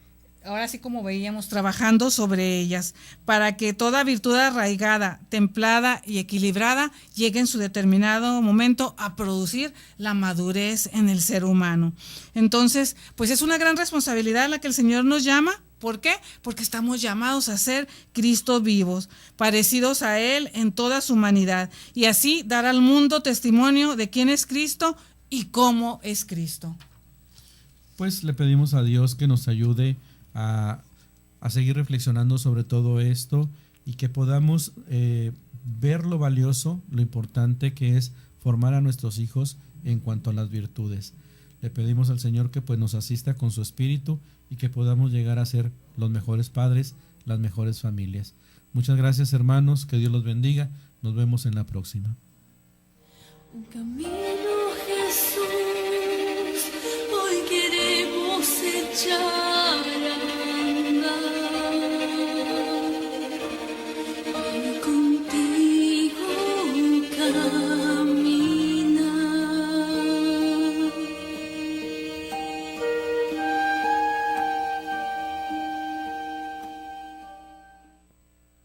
ahora sí, como veíamos, trabajando sobre ellas, para que toda virtud arraigada, templada y equilibrada llegue en su determinado momento a producir la madurez en el ser humano. Entonces, pues es una gran responsabilidad la que el Señor nos llama. ¿Por qué? Porque estamos llamados a ser Cristo vivos, parecidos a Él en toda su humanidad, y así dar al mundo testimonio de quién es Cristo y cómo es Cristo. Pues le pedimos a Dios que nos ayude a seguir reflexionando sobre todo esto y que podamos ver lo valioso, lo importante que es formar a nuestros hijos en cuanto a las virtudes. Le pedimos al Señor que pues nos asista con su espíritu y que podamos llegar a ser los mejores padres, las mejores familias. Muchas gracias, hermanos, que Dios los bendiga. Nos vemos en la próxima. Un camino, Jesús, hoy queremos echar.